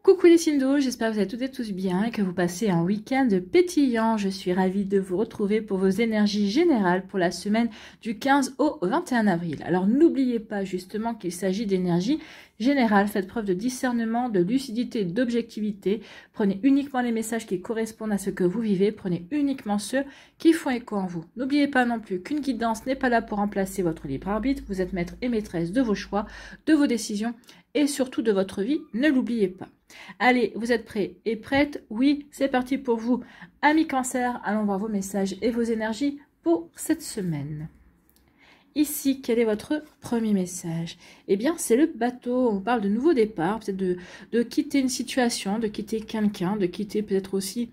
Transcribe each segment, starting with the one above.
Coucou les signes d'eau, j'espère que vous allez toutes et tous bien et que vous passez un week-end pétillant. Je suis ravie de vous retrouver pour vos énergies générales pour la semaine du 15 au 21 avril. Alors n'oubliez pas justement qu'il s'agit d'énergie générale. Faites preuve de discernement, de lucidité, d'objectivité. Prenez uniquement les messages qui correspondent à ce que vous vivez. Prenez uniquement ceux qui font écho en vous. N'oubliez pas non plus qu'une guidance n'est pas là pour remplacer votre libre arbitre. Vous êtes maître et maîtresse de vos choix, de vos décisions et surtout de votre vie. Ne l'oubliez pas. Allez, vous êtes prêts et prêtes? Oui, c'est parti pour vous. Amis Cancer, allons voir vos messages et vos énergies pour cette semaine. Ici, quel est votre premier message? Eh bien, c'est le bateau. On parle de nouveau départ, peut-être de quitter une situation, de quitter quelqu'un, de quitter peut-être aussi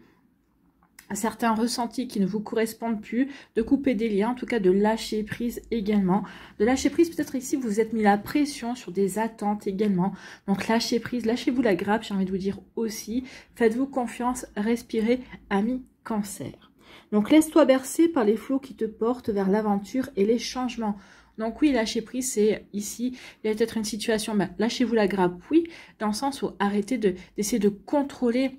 certains ressentis qui ne vous correspondent plus, de couper des liens, en tout cas de lâcher prise également. De lâcher prise, peut-être ici, vous vous êtes mis la pression sur des attentes également. Donc lâchez prise, lâchez-vous la grappe, j'ai envie de vous dire aussi. Faites-vous confiance, respirez, amis Cancer. Donc laisse-toi bercer par les flots qui te portent vers l'aventure et les changements. Donc oui, lâcher prise, c'est ici, il y a peut-être une situation, lâchez-vous la grappe, oui, dans le sens où arrêtez d'essayer de contrôler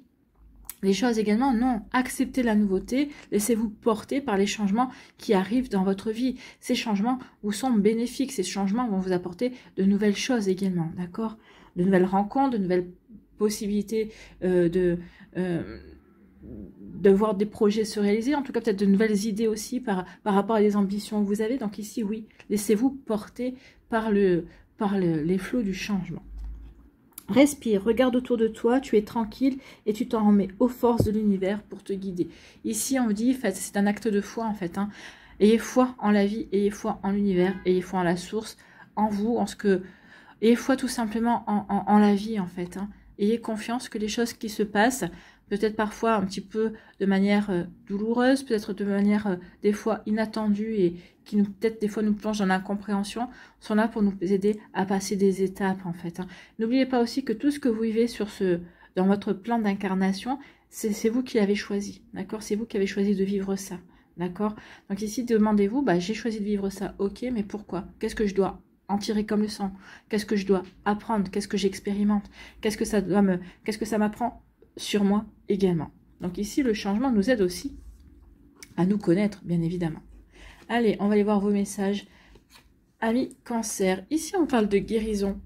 les choses également. Non, acceptez la nouveauté, laissez-vous porter par les changements qui arrivent dans votre vie. Ces changements vous sont bénéfiques, ces changements vont vous apporter de nouvelles choses également, d'accord? De nouvelles rencontres, de nouvelles possibilités de voir des projets se réaliser, en tout cas peut-être de nouvelles idées aussi par rapport à des ambitions que vous avez. Donc ici, oui, laissez-vous porter par les flots du changement. Respire, regarde autour de toi, tu es tranquille et tu t'en remets aux forces de l'univers pour te guider. Ici, on vous dit, c'est un acte de foi en fait. Ayez foi en la vie, ayez foi en l'univers, ayez foi en la source, en vous, en ce que... Ayez foi tout simplement en la vie en fait. Ayez confiance que les choses qui se passent, peut-être parfois un petit peu de manière douloureuse, peut-être de manière des fois inattendue et qui peut-être des fois nous plongent dans l'incompréhension, sont là pour nous aider à passer des étapes en fait. N'oubliez pas aussi que tout ce que vous vivez dans votre plan d'incarnation, c'est vous qui l'avez choisi, d'accord? C'est vous qui avez choisi de vivre ça, d'accord? Donc ici, demandez-vous, j'ai choisi de vivre ça, ok, mais pourquoi? Qu'est-ce que je dois en tirer comme leçon? Qu'est-ce que je dois apprendre? Qu'est-ce que j'expérimente? Qu'est-ce que ça m'apprend sur moi également? Donc ici, le changement nous aide aussi à nous connaître, bien évidemment. Allez, on va aller voir vos messages. Amis Cancer, ici on parle de guérison.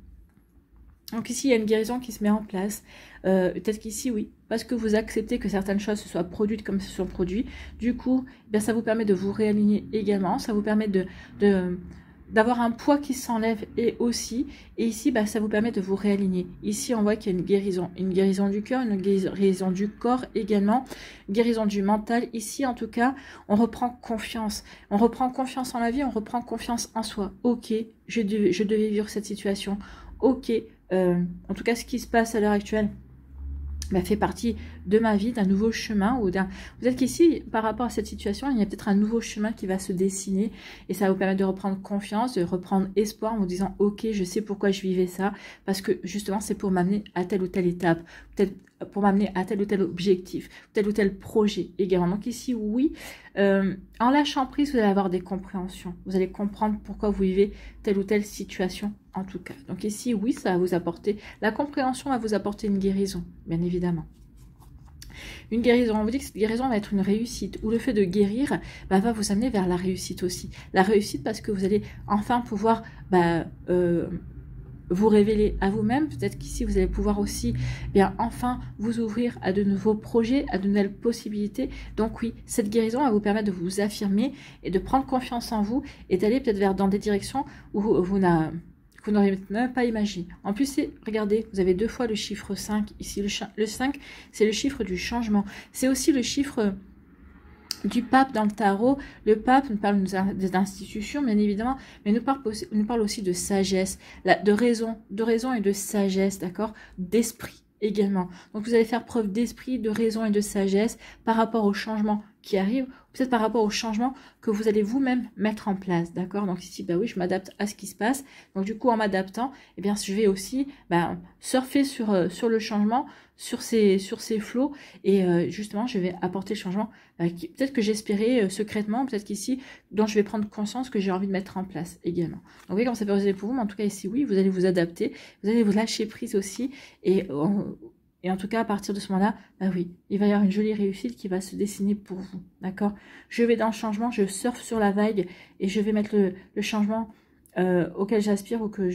Donc ici, il y a une guérison qui se met en place. Peut-être qu'ici, oui, parce que vous acceptez que certaines choses se soient produites comme se sont produites. Du coup, ça vous permet de vous réaligner également. Ça vous permet d'avoir un poids qui s'enlève et ici ça vous permet de vous réaligner. Ici on voit qu'il y a une guérison du cœur, une guérison du corps également, une guérison du mental. Ici en tout cas on reprend confiance en la vie, on reprend confiance en soi. Ok, je devais vivre cette situation, ok, en tout cas ce qui se passe à l'heure actuelle fait partie de ma vie, d'un nouveau chemin. Vous êtes qu'ici, par rapport à cette situation, il y a peut-être un nouveau chemin qui va se dessiner et ça va vous permettre de reprendre confiance, de reprendre espoir en vous disant ok, je sais pourquoi je vivais ça, parce que justement c'est pour m'amener à telle ou telle étape, peut-être pour m'amener à tel ou tel objectif, tel ou tel projet également. Donc ici, oui, en lâchant prise, vous allez avoir des compréhensions. Vous allez comprendre pourquoi vous vivez telle ou telle situation en tout cas. Donc ici, oui, ça va vous apporter, la compréhension va vous apporter une guérison, bien évidemment. Une guérison, on vous dit que cette guérison va être une réussite, ou le fait de guérir va vous amener vers la réussite aussi. La réussite parce que vous allez enfin pouvoir vous révéler à vous-même. Peut-être qu'ici vous allez pouvoir aussi enfin vous ouvrir à de nouveaux projets, à de nouvelles possibilités. Donc oui, cette guérison va vous permettre de vous affirmer et de prendre confiance en vous et d'aller peut-être dans des directions où vous n'auriez même pas imaginé. En plus, regardez, vous avez 2 fois le chiffre 5. Ici, le 5, c'est le chiffre du changement. C'est aussi le chiffre du pape dans le tarot. Le pape nous parle des institutions, bien évidemment, mais nous parle aussi de sagesse, de raison et de sagesse, d'accord? D'esprit également. Donc, vous allez faire preuve d'esprit, de raison et de sagesse par rapport aux changements qui arrivent, peut-être par rapport aux changements que vous allez vous-même mettre en place, d'accord? Donc ici, oui, je m'adapte à ce qui se passe. Donc du coup, en m'adaptant, je vais aussi surfer sur le changement, sur ces flots, et justement, je vais apporter le changement peut-être que j'espérais secrètement, peut-être qu'ici, dont je vais prendre conscience que j'ai envie de mettre en place également. Donc vous voyez comment ça peut résoudre pour vous, mais en tout cas ici, oui, vous allez vous adapter, vous allez vous lâcher prise aussi, et Et en tout cas, à partir de ce moment-là, bah oui, il va y avoir une jolie réussite qui va se dessiner pour vous, d'accord? Je vais dans le changement, je surfe sur la vague et je vais mettre le changement auquel j'aspire ou que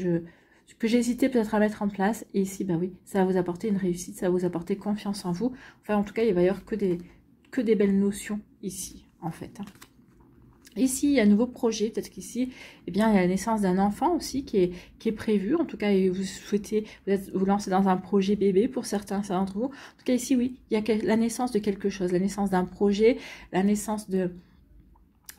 j'hésitais peut-être à mettre en place. Et ici, bah oui, ça va vous apporter une réussite, ça va vous apporter confiance en vous. Enfin, en tout cas, il va y avoir que des belles notions ici, en fait. Ici, il y a un nouveau projet, peut-être qu'ici, eh bien, il y a la naissance d'un enfant aussi qui est prévu. En tout cas, et vous souhaitez vous lancer dans un projet bébé pour certains d'entre vous. En tout cas, ici, oui, il y a la naissance de quelque chose, la naissance d'un projet, la naissance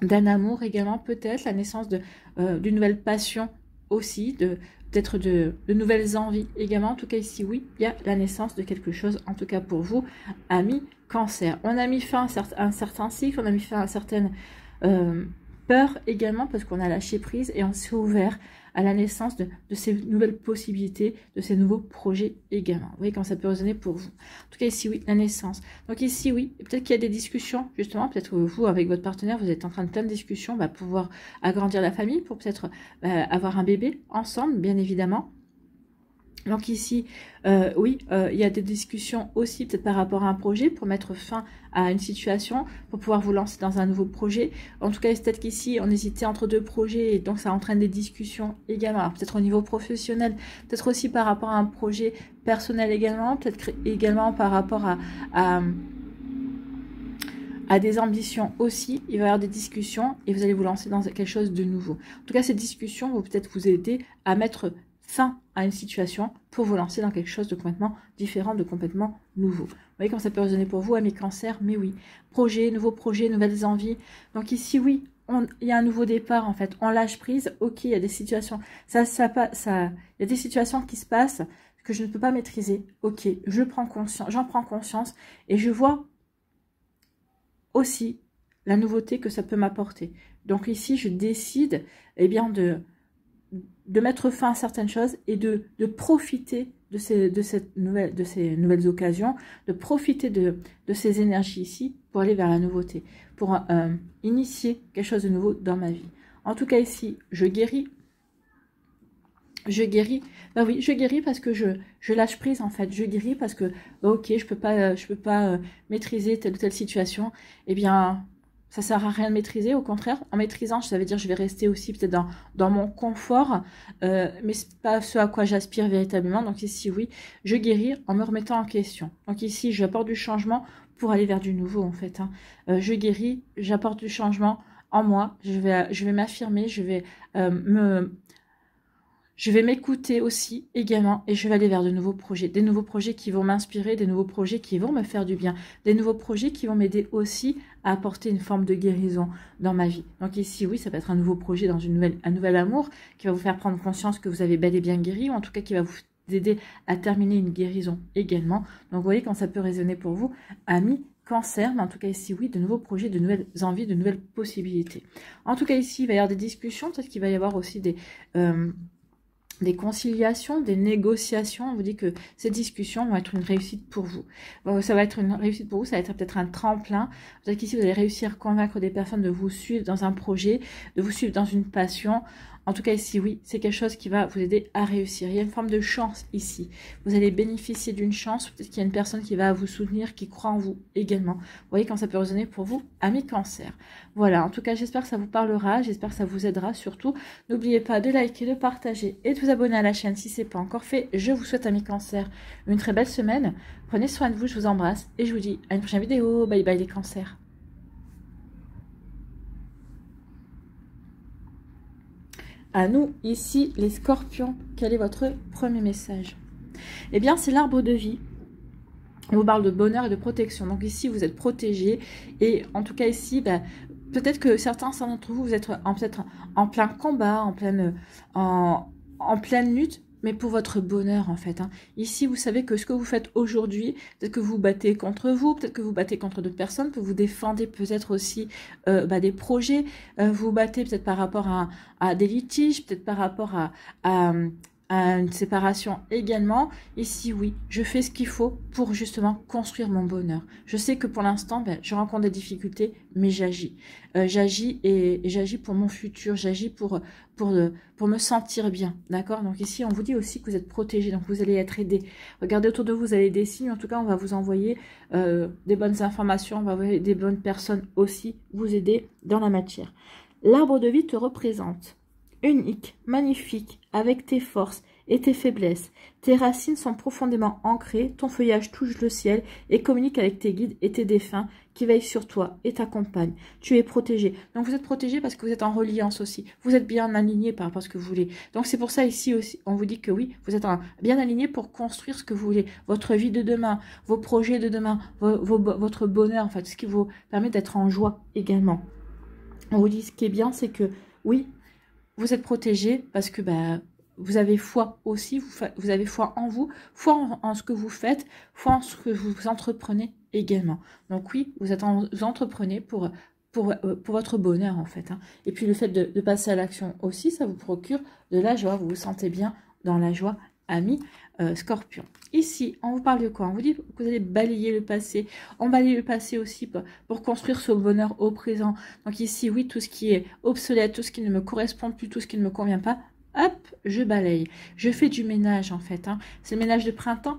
d'un amour également, peut-être, la naissance d'une nouvelle passion aussi, peut-être de nouvelles envies également. En tout cas, ici, oui, il y a la naissance de quelque chose, en tout cas pour vous, amis Cancer. On a mis fin à un certain cycle, on a mis fin à certaines peur également parce qu'on a lâché prise et on s'est ouvert à la naissance de ces nouvelles possibilités, de ces nouveaux projets également. Vous voyez comment ça peut résonner pour vous. En tout cas ici oui, la naissance. Donc ici oui, peut-être qu'il y a des discussions justement, peut-être que vous avec votre partenaire, vous êtes en train de plein de discussions, pour pouvoir agrandir la famille, pour peut-être avoir un bébé ensemble, bien évidemment. Donc ici, oui, il y a des discussions aussi peut-être par rapport à un projet pour mettre fin à une situation, pour pouvoir vous lancer dans un nouveau projet. En tout cas, peut-être qu'ici, on hésitait entre deux projets et donc ça entraîne des discussions également. Peut-être au niveau professionnel, peut-être aussi par rapport à un projet personnel également, peut-être également par rapport à des ambitions aussi. Il va y avoir des discussions et vous allez vous lancer dans quelque chose de nouveau. En tout cas, ces discussions vont peut-être vous aider à mettre fin à une situation pour vous lancer dans quelque chose de complètement différent, de complètement nouveau. Vous voyez comment ça peut résonner pour vous, amis Cancer? Mais oui, nouveaux projets, nouvelles envies. Donc ici, oui, il y a un nouveau départ en fait. On lâche prise. Ok, il y a des situations, il y a des situations qui se passent que je ne peux pas maîtriser. Ok, j'en prends conscience et je vois aussi la nouveauté que ça peut m'apporter. Donc ici, je décide eh bien de mettre fin à certaines choses et de profiter de ces nouvelles occasions, de profiter de ces énergies ici pour aller vers la nouveauté, pour initier quelque chose de nouveau dans ma vie. En tout cas ici, je guéris. Bah oui, je guéris parce que je lâche prise en fait. Je guéris parce que ok, je peux pas maîtriser telle ou telle situation. Eh bien, ça sert à rien de maîtriser, au contraire, en maîtrisant, ça veut dire que je vais rester aussi peut-être dans mon confort, mais c'est pas ce à quoi j'aspire véritablement. Donc ici, oui, je guéris en me remettant en question. Donc ici, j'apporte du changement pour aller vers du nouveau, en fait. Je guéris, j'apporte du changement en moi, je vais m'affirmer, je vais m'écouter aussi également et je vais aller vers de nouveaux projets. Des nouveaux projets qui vont m'inspirer, des nouveaux projets qui vont me faire du bien. Des nouveaux projets qui vont m'aider aussi à apporter une forme de guérison dans ma vie. Donc ici, oui, ça peut être un nouveau projet dans un nouvel amour qui va vous faire prendre conscience que vous avez bel et bien guéri ou en tout cas qui va vous aider à terminer une guérison également. Donc vous voyez quand ça peut résonner pour vous, amis Cancer, mais en tout cas ici, oui, de nouveaux projets, de nouvelles envies, de nouvelles possibilités. En tout cas ici, il va y avoir des discussions, peut-être qu'il va y avoir aussi des conciliations, des négociations. On vous dit que ces discussions vont être une réussite pour vous. Ça va être une réussite pour vous, ça va être peut-être un tremplin. Peut-être qu'ici, vous allez réussir à convaincre des personnes de vous suivre dans un projet, de vous suivre dans une passion. En tout cas, ici, oui, c'est quelque chose qui va vous aider à réussir. Il y a une forme de chance ici. Vous allez bénéficier d'une chance. Peut-être qu'il y a une personne qui va vous soutenir, qui croit en vous également. Vous voyez quand ça peut résonner pour vous, amis Cancer. Voilà, en tout cas, j'espère que ça vous parlera. J'espère que ça vous aidera surtout. N'oubliez pas de liker, de partager et de vous abonner à la chaîne si ce n'est pas encore fait. Je vous souhaite, amis Cancer, une très belle semaine. Prenez soin de vous, je vous embrasse et je vous dis à une prochaine vidéo. Bye bye les Cancers. À nous, ici, les Scorpions, quel est votre premier message? Eh bien, c'est l'arbre de vie. On vous parle de bonheur et de protection. Donc ici, vous êtes protégés. Et en tout cas, ici, peut-être que certains d'entre vous, vous êtes peut-être en plein combat, en pleine lutte, mais pour votre bonheur, en fait. Ici, vous savez que ce que vous faites aujourd'hui, peut-être que vous battez contre vous, peut-être que vous battez contre d'autres personnes, que vous défendez peut-être aussi des projets, vous battez peut-être par rapport à des litiges, peut-être par rapport à à une séparation également. Ici, oui, je fais ce qu'il faut pour justement construire mon bonheur. Je sais que pour l'instant, ben, je rencontre des difficultés, mais j'agis. J'agis et j'agis pour mon futur, j'agis pour me sentir bien, d'accord? Donc ici, on vous dit aussi que vous êtes protégé, donc vous allez être aidé. Regardez autour de vous, vous avez des signes, en tout cas, on va vous envoyer des bonnes informations, on va envoyer des bonnes personnes aussi vous aider dans la matière. L'arbre de vie te représente. Unique, magnifique, avec tes forces et tes faiblesses. Tes racines sont profondément ancrées, ton feuillage touche le ciel et communique avec tes guides et tes défunts qui veillent sur toi et t'accompagnent. Tu es protégé. Donc vous êtes protégé parce que vous êtes en reliance aussi. Vous êtes bien aligné par rapport à ce que vous voulez. Donc c'est pour ça ici aussi, on vous dit que oui, vous êtes bien aligné pour construire ce que vous voulez. Votre vie de demain, vos projets de demain, votre bonheur, en fait, ce qui vous permet d'être en joie également. On vous dit ce qui est bien, c'est que oui, vous êtes protégé parce que bah, vous avez foi aussi, vous avez foi en vous, foi en ce que vous faites, foi en ce que vous entreprenez également. Donc oui, vous entreprenez pour votre bonheur en fait. Hein. Et puis le fait de passer à l'action aussi, ça vous procure de la joie, vous vous sentez bien dans la joie, ami Scorpion. Ici, on vous parle de quoi? On vous dit que vous allez balayer le passé. On balaye le passé aussi pour construire ce bonheur au présent. Donc ici, oui, tout ce qui est obsolète, tout ce qui ne me correspond plus, tout ce qui ne me convient pas, hop, je balaye. Je fais du ménage en fait. Hein. C'est le ménage de printemps.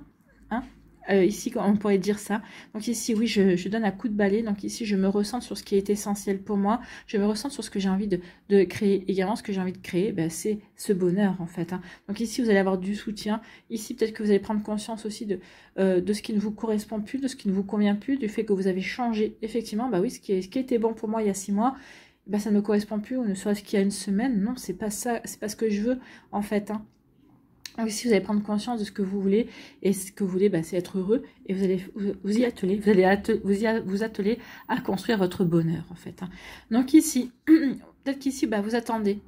Hein. Ici, on pourrait dire ça. Donc ici, oui, je donne un coup de balai. Donc ici, je me ressens sur ce qui est essentiel pour moi. Je me ressens sur ce que j'ai envie de créer. Également, ce que j'ai envie de créer, ben, c'est ce bonheur, en fait. Hein. Donc ici, vous allez avoir du soutien. Ici, peut-être que vous allez prendre conscience aussi de ce qui ne vous correspond plus, de ce qui ne vous convient plus, du fait que vous avez changé. Effectivement, bah oui, ce qui était bon pour moi il y a 6 mois, ben, ça ne me correspond plus, ou ne serait-ce qu'il y a une semaine. Non, c'est pas ça, c'est pas ce que je veux, en fait. Hein. Donc ici, vous allez prendre conscience de ce que vous voulez, et ce que vous voulez, bah, c'est être heureux, et vous allez vous y atteler, vous atteler à construire votre bonheur, en fait. Hein. Donc ici, peut-être qu'ici, bah, vous attendez,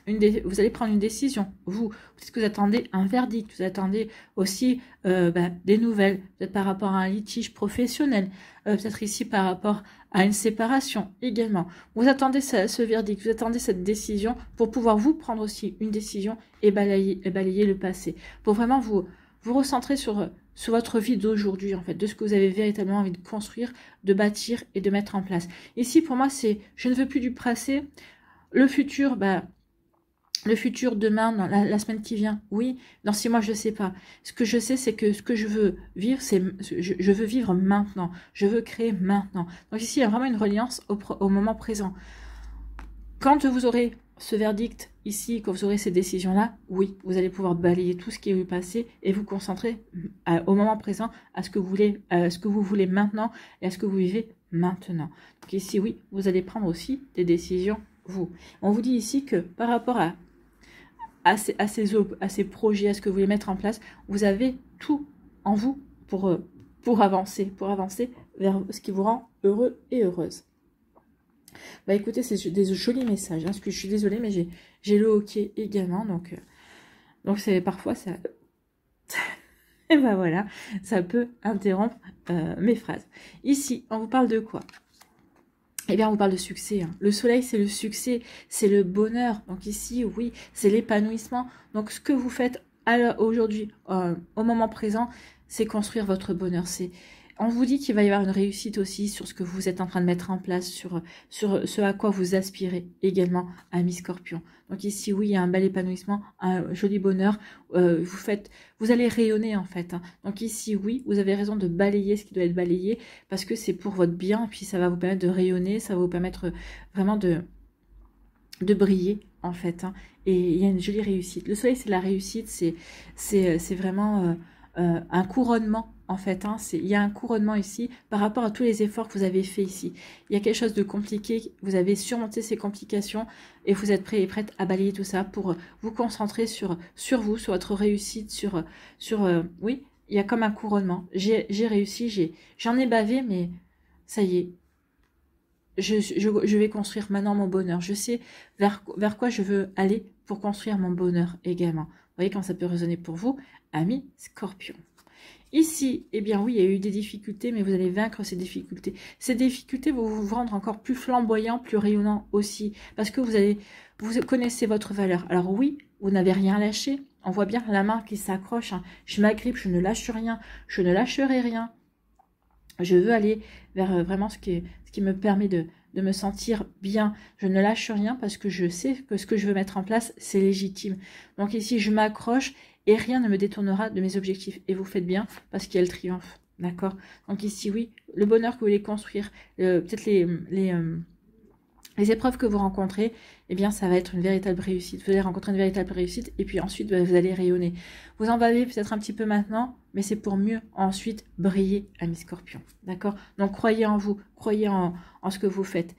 vous allez prendre une décision, peut-être que vous attendez un verdict, vous attendez aussi bah, des nouvelles, peut-être par rapport à un litige professionnel, peut-être ici par rapport à une séparation également. Vous attendez ce verdict, vous attendez cette décision pour pouvoir vous prendre aussi une décision et balayer le passé, pour vraiment vous recentrer sur votre vie d'aujourd'hui, en fait, de ce que vous avez véritablement envie de construire, de bâtir et de mettre en place. Ici, pour moi, c'est je ne veux plus du passé, le futur, bah, le futur, demain, dans la semaine qui vient, oui. Dans 6 mois, je ne sais pas. Ce que je sais, c'est que ce que je veux vivre, c'est je veux vivre maintenant. Je veux créer maintenant. Donc ici, il y a vraiment une reliance au moment présent. Quand vous aurez ce verdict ici, quand vous aurez ces décisions-là, oui, vous allez pouvoir balayer tout ce qui est eu passé et vous concentrer au moment présent, à ce que vous voulez maintenant et à ce que vous vivez maintenant. Donc ici, oui, vous allez prendre aussi des décisions, vous. On vous dit ici que par rapport à ces projets, à ce que vous voulez mettre en place, vous avez tout en vous pour avancer vers ce qui vous rend heureux et heureuse. Bah écoutez, c'est des jolis messages, hein, parce que je suis désolée, mais j'ai le hockey également, donc c'est parfois ça... et ben voilà, ça peut interrompre mes phrases. Ici, on vous parle de quoi? Eh bien, on vous parle de succès. Hein. Le soleil, c'est le succès, c'est le bonheur. Donc ici, oui, c'est l'épanouissement. Donc ce que vous faites aujourd'hui, au moment présent, c'est construire votre bonheur. On vous dit qu'il va y avoir une réussite aussi sur ce que vous êtes en train de mettre en place, sur ce à quoi vous aspirez également, ami Scorpion. Donc ici, oui, il y a un bel épanouissement, un joli bonheur. Vous allez rayonner en fait. Hein. Donc ici, oui, vous avez raison de balayer ce qui doit être balayé parce que c'est pour votre bien. Et puis ça va vous permettre de rayonner, ça va vous permettre vraiment de briller en fait. Hein. Et il y a une jolie réussite. Le soleil, c'est la réussite, c'est vraiment un couronnement. En fait, hein, il y a un couronnement ici par rapport à tous les efforts que vous avez fait ici. Il y a quelque chose de compliqué, vous avez surmonté ces complications et vous êtes prêt et prête à balayer tout ça pour vous concentrer sur vous, sur votre réussite, oui, il y a comme un couronnement. J'ai réussi, j'en ai bavé, mais ça y est. Je vais construire maintenant mon bonheur. Je sais vers quoi je veux aller pour construire mon bonheur également. Vous voyez comment ça peut résonner pour vous, ami Scorpion. Ici, eh bien oui, il y a eu des difficultés, mais vous allez vaincre ces difficultés. Ces difficultés vont vous rendre encore plus flamboyant, plus rayonnant aussi, parce que vous connaissez votre valeur. Alors oui, vous n'avez rien lâché, On voit bien la main qui s'accroche. Hein. Je m'agrippe, je ne lâche rien. Je ne lâcherai rien. Je veux aller vers vraiment ce qui me permet de me sentir bien. Je ne lâche rien parce que je sais que ce que je veux mettre en place, c'est légitime. Donc ici, je m'accroche et rien ne me détournera de mes objectifs. Et vous faites bien parce qu'il y a le triomphe. D'accord? Donc ici, oui, le bonheur que vous voulez construire, peut-être les épreuves que vous rencontrez, eh bien, ça va être une véritable réussite. Vous allez rencontrer une véritable réussite et puis ensuite, vous allez rayonner. Vous en valez peut-être un petit peu maintenant, mais c'est pour mieux ensuite briller, amis scorpions. D'accord? Donc, croyez en vous, croyez en ce que vous faites.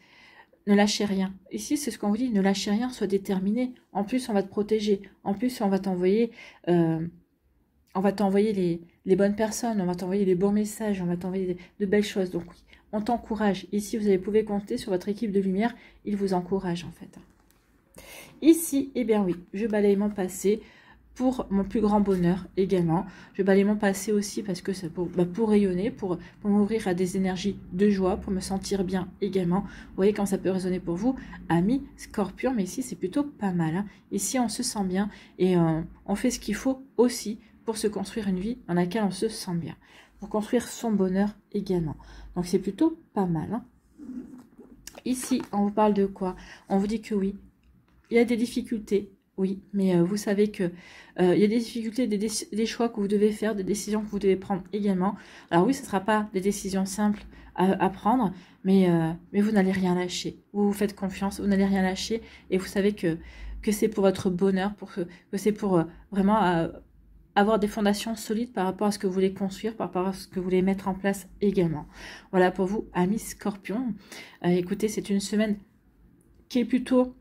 Ne lâchez rien. Ici, c'est ce qu'on vous dit, ne lâchez rien, sois déterminé. En plus, on va te protéger. En plus, on va t'envoyer les bonnes personnes, on va t'envoyer les bons messages, on va t'envoyer de belles choses. Donc, oui, on t'encourage. Ici, vous pouvez compter sur votre équipe de lumière. Ils vous encouragent, en fait. Ici, eh bien oui, je balaye mon passé pour mon plus grand bonheur également. Je balaye mon passé aussi parce que c'est pour rayonner, pour m'ouvrir à des énergies de joie, pour me sentir bien également. Vous voyez quand ça peut résonner pour vous, amis scorpions, mais ici, c'est plutôt pas mal. Hein. Ici, on se sent bien et on fait ce qu'il faut aussi pour se construire une vie dans laquelle on se sent bien. Pour construire son bonheur également. Donc, c'est plutôt pas mal. Hein. Ici, on vous parle de quoi? On vous dit que oui, il y a des difficultés, oui, mais vous savez que il y a des difficultés, des choix que vous devez faire, des décisions que vous devez prendre également. Alors oui, ce ne sera pas des décisions simples à prendre, mais vous n'allez rien lâcher. Vous vous faites confiance, vous n'allez rien lâcher, et vous savez que c'est pour votre bonheur, que c'est pour vraiment avoir des fondations solides par rapport à ce que vous voulez construire, par rapport à ce que vous voulez mettre en place également. Voilà pour vous, amis scorpions. Écoutez, c'est une semaine qui est plutôt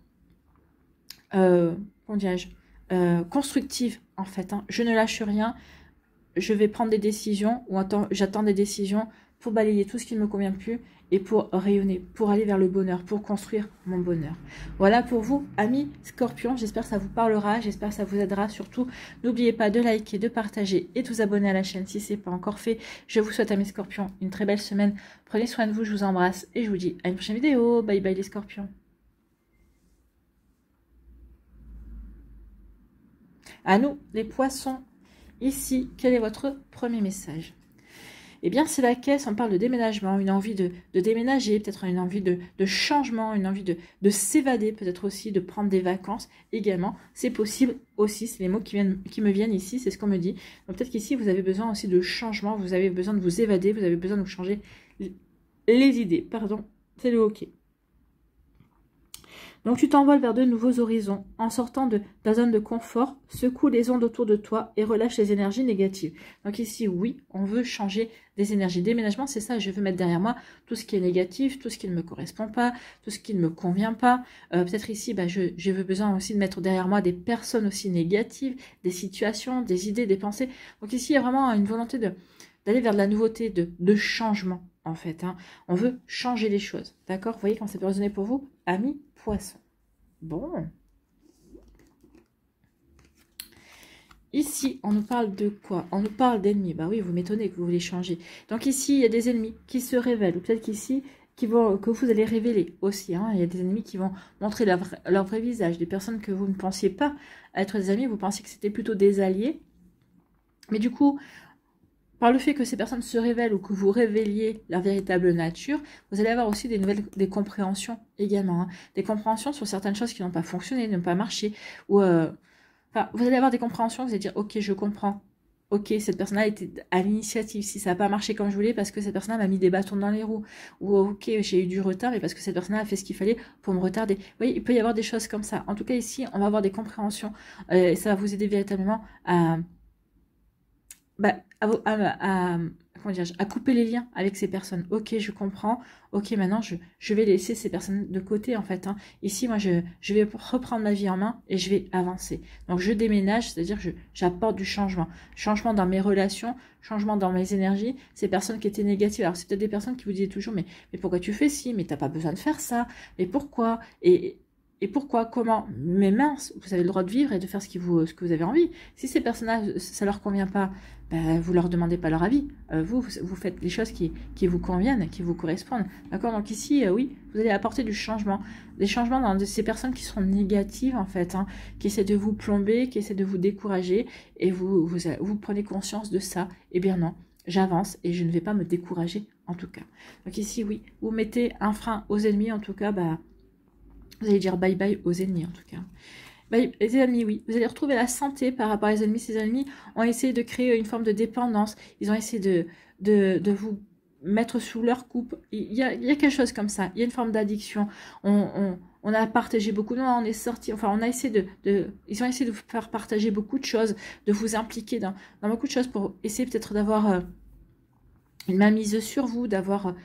comment dirais-je, constructive en fait. Hein. Je ne lâche rien, je vais prendre des décisions ou j'attends des décisions pour balayer tout ce qui ne me convient plus et pour rayonner, pour aller vers le bonheur, pour construire mon bonheur. Voilà pour vous, amis scorpions. J'espère que ça vous parlera, j'espère que ça vous aidera. Surtout, n'oubliez pas de liker, de partager et de vous abonner à la chaîne si ce n'est pas encore fait. Je vous souhaite, amis scorpions, une très belle semaine. Prenez soin de vous, je vous embrasse et je vous dis à une prochaine vidéo. Bye bye les scorpions. À nous, les poissons, ici, quel est votre premier message? Eh bien, c'est la caisse, on parle de déménagement, une envie de déménager, peut-être une envie de changement, une envie de s'évader, peut-être aussi de prendre des vacances également. C'est possible aussi, c'est les mots qui me viennent ici, c'est ce qu'on me dit. Donc peut-être qu'ici, vous avez besoin aussi de changement, vous avez besoin de vous évader, vous avez besoin de vous changer les idées. Pardon, c'est le hockey. Donc tu t'envoles vers de nouveaux horizons. En sortant de ta zone de confort, secoue les ondes autour de toi et relâche les énergies négatives. Donc ici, oui, on veut changer des énergies. Déménagement, c'est ça, je veux mettre derrière moi tout ce qui est négatif, tout ce qui ne me correspond pas, tout ce qui ne me convient pas. Peut-être ici, j'ai besoin aussi de mettre derrière moi des personnes aussi négatives, des situations, des idées, des pensées. Donc ici, il y a vraiment une volonté d'aller vers de la nouveauté, de changement. En fait, hein. On veut changer les choses, d'accord? Vous voyez quand ça peut résonner pour vous, amis poissons. Bon. Ici, on nous parle de quoi? On nous parle d'ennemis. Bah oui, vous m'étonnez que vous voulez changer. Donc ici, il y a des ennemis qui se révèlent. Ou peut-être qu'ici, que vous allez révéler aussi. Hein. Il y a des ennemis qui vont montrer leur vrai visage. Des personnes que vous ne pensiez pas être des amis. Vous pensiez que c'était plutôt des alliés. Mais du coup, par le fait que ces personnes se révèlent ou que vous révéliez leur véritable nature, vous allez avoir aussi des compréhensions également. Hein. Des compréhensions sur certaines choses qui n'ont pas fonctionné, n'ont pas marché. Ou, enfin, vous allez avoir des compréhensions, vous allez dire, ok, je comprends. Ok, cette personne-là était à l'initiative. Si ça n'a pas marché comme je voulais, parce que cette personne-là m'a mis des bâtons dans les roues. Ou ok, j'ai eu du retard, mais parce que cette personne-là a fait ce qu'il fallait pour me retarder. Vous voyez, il peut y avoir des choses comme ça. En tout cas, ici, on va avoir des compréhensions. Et ça va vous aider véritablement à couper les liens avec ces personnes. Ok, je comprends. Ok, maintenant, je vais laisser ces personnes de côté, en fait. Hein. Ici, moi, je vais reprendre ma vie en main et je vais avancer. Donc, je déménage, c'est-à-dire que j'apporte du changement. Changement dans mes relations, changement dans mes énergies. Ces personnes qui étaient négatives, alors c'est peut-être des personnes qui vous disaient toujours, mais pourquoi tu fais ci? Mais t'as pas besoin de faire ça. Mais pourquoi? Et Et pourquoi? Comment? Mais mince, vous avez le droit de vivre et de faire ce que vous avez envie. Si ces personnages, ça leur convient pas, ben, vous leur demandez pas leur avis. Vous faites les choses qui vous conviennent, qui vous correspondent. D'accord? Donc ici, oui, vous allez apporter du changement. Des changements dans ces personnes qui sont négatives, en fait, hein, qui essaient de vous plomber, qui essaient de vous décourager, et vous prenez conscience de ça. Eh bien non, j'avance et je ne vais pas me décourager, en tout cas. Donc ici, oui, vous mettez un frein aux ennemis, en tout cas, bah, vous allez dire bye bye aux ennemis, en tout cas. Bye, les ennemis, oui. Vous allez retrouver la santé par rapport aux ennemis. Ces ennemis ont essayé de créer une forme de dépendance. Ils ont essayé de vous mettre sous leur coupe. Il y a quelque chose comme ça. Il y a une forme d'addiction. On a partagé beaucoup. Non, on est sorti. Enfin, on a essayé ils ont essayé de vous faire partager beaucoup de choses, de vous impliquer dans beaucoup de choses pour essayer peut-être d'avoir une mainmise sur vous, d'avoir,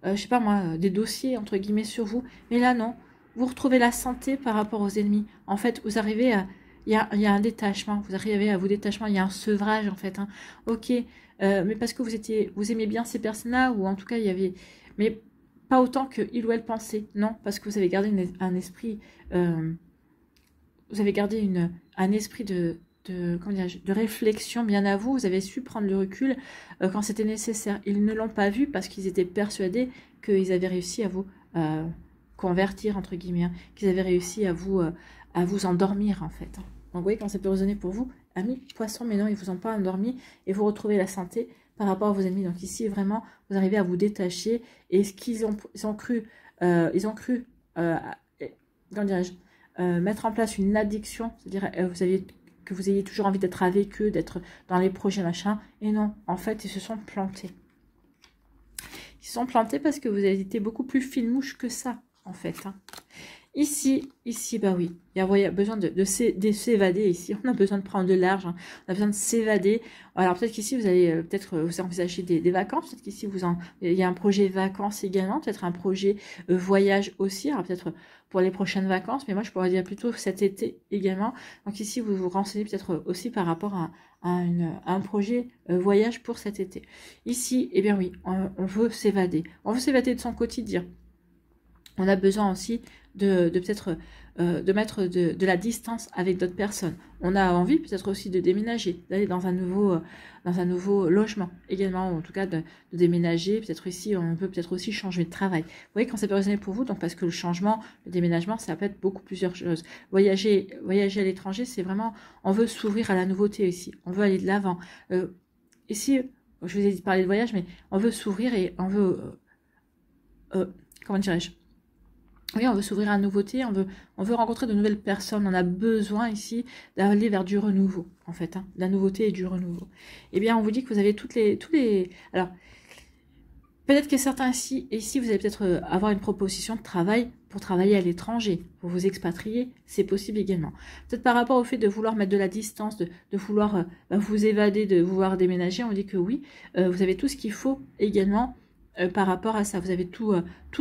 je sais pas moi, des dossiers, entre guillemets, sur vous. Mais là, non. Vous retrouvez la santé par rapport aux ennemis. En fait, vous arrivez à... Il y a un détachement. Vous arrivez à vous détachement. Il y a un sevrage, en fait. Hein. Ok. Mais parce que vous aimiez bien ces personnes-là, ou en tout cas, il y avait... Mais pas autant qu'il ou elle pensait. Non, parce que vous avez gardé un esprit... vous avez gardé un esprit de réflexion bien à vous. Vous avez su prendre le recul quand c'était nécessaire. Ils ne l'ont pas vu parce qu'ils étaient persuadés qu'ils avaient réussi à vous... convertir, entre guillemets, hein, qu'ils avaient réussi à vous endormir, en fait. Donc, vous voyez, quand ça peut résonner pour vous, amis poissons, mais non, ils ne vous ont pas endormi, et vous retrouvez la santé par rapport à vos ennemis. Donc, ici, vraiment, vous arrivez à vous détacher, et ce qu'ils ont cru, comment dirais-je, mettre en place une addiction, c'est-à-dire, que vous ayez toujours envie d'être avec eux, d'être dans les projets, machin, et non, en fait, ils se sont plantés. Ils se sont plantés parce que vous avez été beaucoup plus fine-mouche que ça, en fait. Hein. Ici, bah oui, il y a besoin de s'évader ici. On a besoin de prendre de large, hein. On a besoin de s'évader. Alors peut-être qu'ici, vous allez vous envisager des vacances. Peut-être qu'ici, il y a un projet vacances également. Peut-être un projet voyage aussi. Alors peut-être pour les prochaines vacances. Mais moi, je pourrais dire plutôt cet été également. Donc ici, vous vous renseignez peut-être aussi par rapport à un projet voyage pour cet été. Ici, eh bien oui, on veut s'évader. On veut s'évader de son quotidien. On a besoin aussi de peut-être de mettre de la distance avec d'autres personnes. On a envie peut-être aussi de déménager, d'aller dans un nouveau logement également, ou en tout cas de déménager. Peut-être ici, on peut peut-être aussi changer de travail. Vous voyez, quand ça peut résonner pour vous, donc parce que le changement, le déménagement, ça peut être beaucoup plusieurs choses. Voyager à l'étranger, c'est vraiment, on veut s'ouvrir à la nouveauté ici. On veut aller de l'avant. Ici, je vous ai parlé de voyage, mais on veut s'ouvrir et on veut, comment dirais-je? Oui, on veut s'ouvrir à la nouveauté, on veut rencontrer de nouvelles personnes. On a besoin ici d'aller vers du renouveau, en fait, hein, de la nouveauté et du renouveau. Eh bien, on vous dit que vous avez tous les... Alors, peut-être que certains ici, vous allez peut-être avoir une proposition de travail pour travailler à l'étranger, pour vous expatrier, c'est possible également. Peut-être par rapport au fait de vouloir mettre de la distance, de vouloir vous évader, de vouloir déménager, on dit que oui, vous avez tout ce qu'il faut également par rapport à ça. Vous avez tous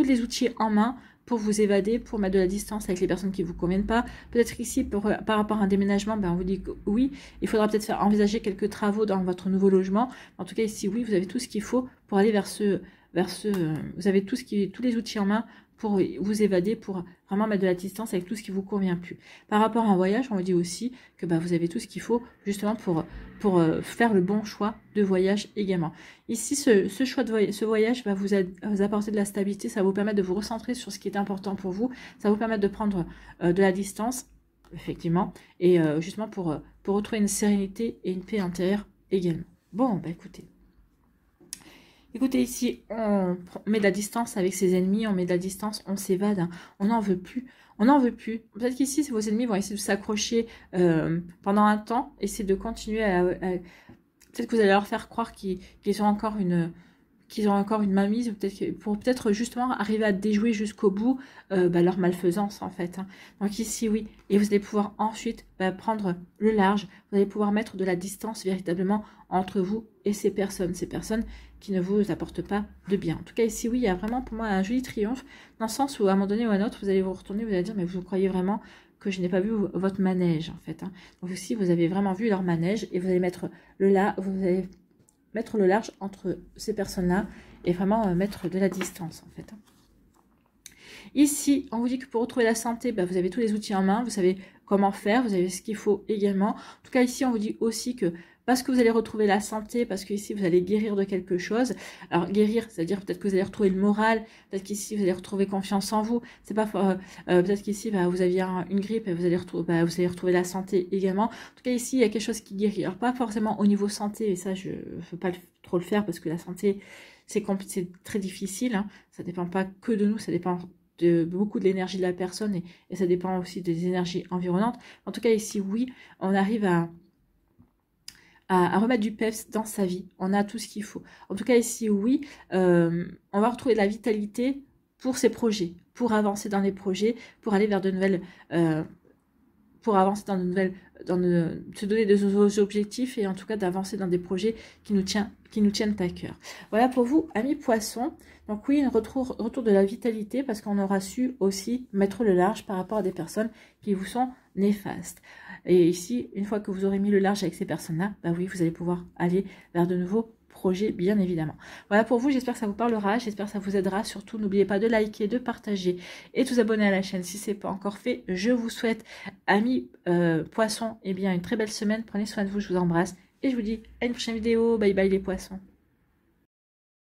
les outils en main pour vous évader, pour mettre de la distance avec les personnes qui ne vous conviennent pas. Peut-être ici, par rapport à un déménagement, ben on vous dit que oui, il faudra peut-être envisager quelques travaux dans votre nouveau logement. En tout cas, ici, oui, vous avez tout ce qu'il faut pour aller vers vous avez tous les outils en main pour vous évader, pour vraiment mettre de la distance avec tout ce qui vous convient plus. Par rapport à un voyage, on vous dit aussi que bah, vous avez tout ce qu'il faut justement pour faire le bon choix de voyage également. Ici, ce voyage va vous apporter de la stabilité, ça va vous permettre de vous recentrer sur ce qui est important pour vous, ça va vous permettre de prendre de la distance, effectivement, et justement pour retrouver une sérénité et une paix intérieure également. Bon, bah écoutez. Écoutez, ici, on met de la distance avec ses ennemis, on met de la distance, on s'évade, hein. On n'en veut plus. On n'en veut plus. Peut-être qu'ici, vos ennemis vont essayer de s'accrocher pendant un temps, essayer de continuer peut-être que vous allez leur faire croire qu'ils ont encore une mainmise, pour peut-être justement arriver à déjouer jusqu'au bout leur malfaisance, en fait. Hein. Donc ici, oui. Et vous allez pouvoir ensuite prendre le large. Vous allez pouvoir mettre de la distance véritablement entre vous et ces personnes qui ne vous apportent pas de bien. En tout cas, ici, oui, il y a vraiment pour moi un joli triomphe, dans le sens où à un moment donné ou à un autre, vous allez vous retourner, vous allez dire, mais vous croyez vraiment que je n'ai pas vu votre manège, en fait. Hein. Donc ici, vous avez vraiment vu leur manège et vous allez mettre le large entre ces personnes-là et vraiment mettre de la distance, en fait. Hein. Ici, on vous dit que pour retrouver la santé, bah, vous avez tous les outils en main, vous savez comment faire, vous avez ce qu'il faut également. En tout cas, ici, on vous dit aussi que parce que vous allez retrouver la santé, parce que ici vous allez guérir de quelque chose. Alors guérir, c'est-à-dire peut-être que vous allez retrouver le moral, peut-être qu'ici vous allez retrouver confiance en vous. C'est pas peut-être qu'ici bah, vous aviez une grippe et vous allez retrouver la santé également. En tout cas ici il y a quelque chose qui guérit. Alors pas forcément au niveau santé, et ça je ne veux pas trop le faire parce que la santé c'est très difficile. Hein. Ça dépend pas que de nous, ça dépend de beaucoup de l'énergie de la personne et ça dépend aussi des énergies environnantes. En tout cas ici oui, on arrive à remettre du peps dans sa vie. On a tout ce qu'il faut. En tout cas, ici, oui, on va retrouver de la vitalité pour ses projets, pour avancer dans les projets, pour aller vers de nouvelles... pour avancer dans de nouvelles... se donner de nouveaux objectifs et en tout cas d'avancer dans des projets qui nous tiennent à cœur. Voilà pour vous, amis poissons. Donc oui, un retour de la vitalité parce qu'on aura su aussi mettre le large par rapport à des personnes qui vous sont néfastes. Et ici, une fois que vous aurez mis le large avec ces personnes-là, bah oui, vous allez pouvoir aller vers de nouveaux projets, bien évidemment. Voilà pour vous, j'espère que ça vous parlera, j'espère que ça vous aidera. Surtout, n'oubliez pas de liker, de partager et de vous abonner à la chaîne si ce n'est pas encore fait. Je vous souhaite, amis poissons, eh bien, une très belle semaine. Prenez soin de vous, je vous embrasse et je vous dis à une prochaine vidéo. Bye bye les poissons.